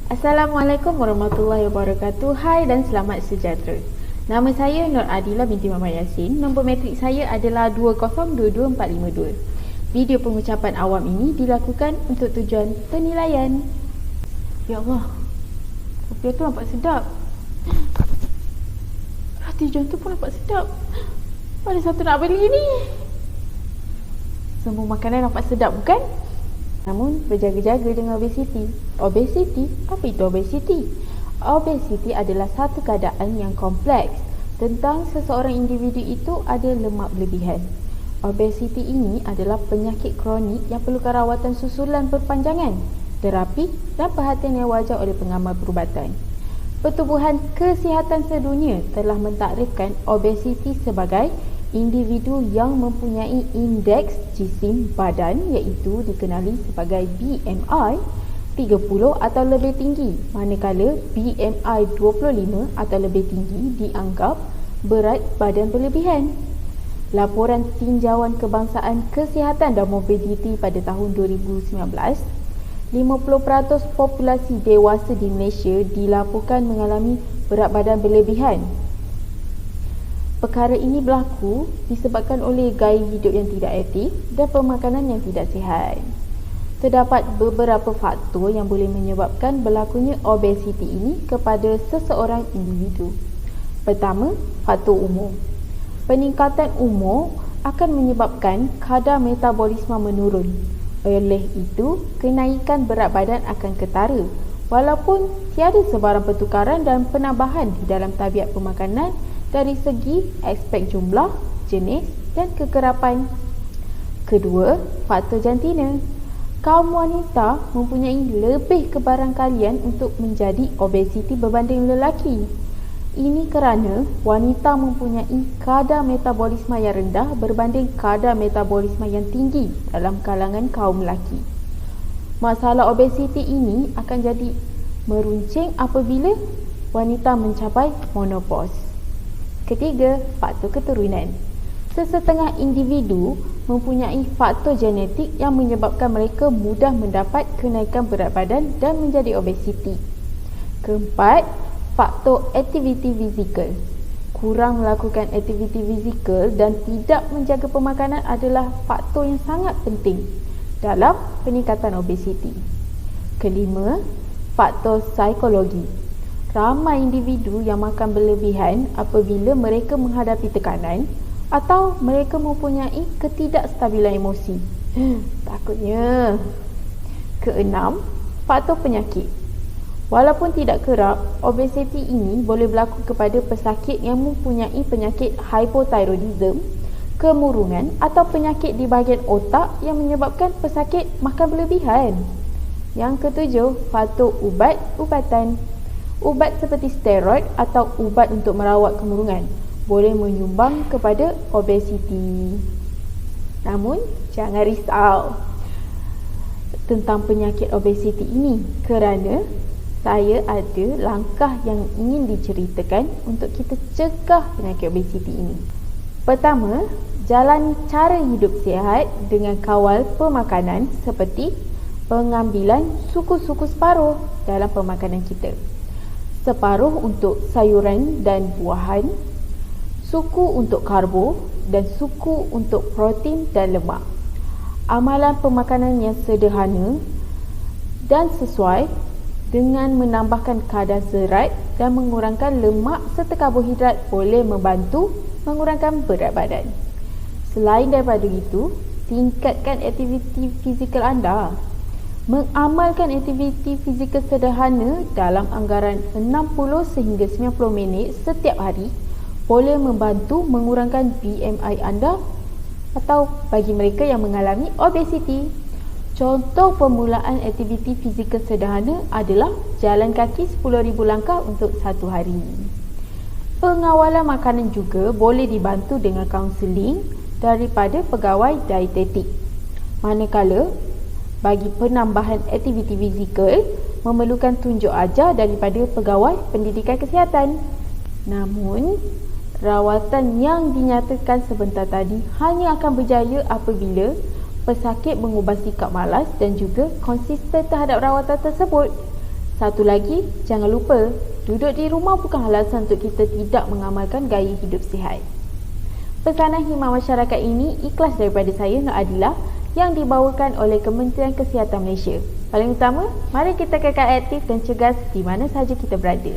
Assalamualaikum warahmatullahi wabarakatuh. Hai dan selamat sejahtera. Nama saya Nur Adila binti Muhammad Yasin. Nombor metrik saya adalah 2022452. Video pengucapan awam ini dilakukan untuk tujuan penilaian. Ya Allah, kopi tu nampak sedap. Roti john tu pun nampak sedap. Ada satu nak beli ni. Semua makanan nampak sedap bukan? Namun berjaga-jaga dengan obesiti. Obesiti? Apa itu obesiti? Obesiti adalah satu keadaan yang kompleks tentang seseorang individu itu ada lemak berlebihan. Obesiti ini adalah penyakit kronik yang perlukan rawatan susulan berpanjangan, terapi dan perhatian yang wajar oleh pengamal perubatan. Pertubuhan Kesihatan Sedunia telah mentakdirkan obesiti sebagai individu yang mempunyai indeks jisim badan iaitu dikenali sebagai BMI 30 atau lebih tinggi, manakala BMI 25 atau lebih tinggi dianggap berat badan berlebihan. Laporan Tinjauan Kebangsaan Kesihatan dan Mobiliti pada tahun 2019, 50% populasi dewasa di Malaysia dilaporkan mengalami berat badan berlebihan. Perkara ini berlaku disebabkan oleh gaya hidup yang tidak etik dan pemakanan yang tidak sihat. Terdapat beberapa faktor yang boleh menyebabkan berlakunya obesiti ini kepada seseorang individu. Pertama, faktor umur. Peningkatan umur akan menyebabkan kadar metabolisme menurun. Oleh itu, kenaikan berat badan akan ketara walaupun tiada sebarang pertukaran dan penambahan di dalam tabiat pemakanan dari segi aspek jumlah, jenis dan kekerapan. Kedua, faktor jantina. Kaum wanita mempunyai lebih kebarangkalian untuk menjadi obesiti berbanding lelaki. Ini kerana wanita mempunyai kadar metabolisme yang rendah berbanding kadar metabolisme yang tinggi dalam kalangan kaum lelaki. Masalah obesiti ini akan jadi meruncing apabila wanita mencapai menopause. Ketiga, faktor keturunan. Sesetengah individu mempunyai faktor genetik yang menyebabkan mereka mudah mendapat kenaikan berat badan dan menjadi obesiti. Keempat, faktor aktiviti fizikal. Kurang melakukan aktiviti fizikal dan tidak menjaga pemakanan adalah faktor yang sangat penting dalam peningkatan obesiti. Kelima, faktor psikologi. Ramai individu yang makan berlebihan apabila mereka menghadapi tekanan atau mereka mempunyai ketidakstabilan emosi. Takutnya. Keenam, faktor penyakit. Walaupun tidak kerap, obesiti ini boleh berlaku kepada pesakit yang mempunyai penyakit hypothyroidism, kemurungan atau penyakit di bahagian otak yang menyebabkan pesakit makan berlebihan. Yang ketujuh, faktor ubat-ubatan. Ubat seperti steroid atau ubat untuk merawat kemurungan boleh menyumbang kepada obesiti. Namun, jangan risau tentang penyakit obesiti ini kerana saya ada langkah yang ingin diceritakan untuk kita cegah penyakit obesiti ini. Pertama, jalani cara hidup sihat dengan kawal pemakanan seperti pengambilan suku-suku separuh dalam pemakanan kita. Separuh untuk sayuran dan buahan, suku untuk karbo dan suku untuk protein dan lemak. Amalan pemakanan yang sederhana dan sesuai dengan menambahkan kadar serat dan mengurangkan lemak serta karbohidrat boleh membantu mengurangkan berat badan. Selain daripada itu, tingkatkan aktiviti fizikal anda. Mengamalkan aktiviti fizikal sederhana dalam anggaran 60 sehingga 90 minit setiap hari boleh membantu mengurangkan BMI anda atau bagi mereka yang mengalami obesiti. Contoh permulaan aktiviti fizikal sederhana adalah jalan kaki 10,000 langkah untuk satu hari. Pengawalan makanan juga boleh dibantu dengan kaunseling daripada pegawai dietetik. Manakala bagi penambahan aktiviti fizikal memerlukan tunjuk ajar daripada pegawai pendidikan kesihatan. Namun, rawatan yang dinyatakan sebentar tadi hanya akan berjaya apabila pesakit mengubah sikap malas dan juga konsisten terhadap rawatan tersebut. Satu lagi, jangan lupa, duduk di rumah bukan alasan untuk kita tidak mengamalkan gaya hidup sihat. Pesanan khidmat masyarakat ini ikhlas daripada saya, Nur Adilah, yang dibawakan oleh Kementerian Kesihatan Malaysia. Paling utama, mari kita kekal aktif dan cergas di mana sahaja kita berada.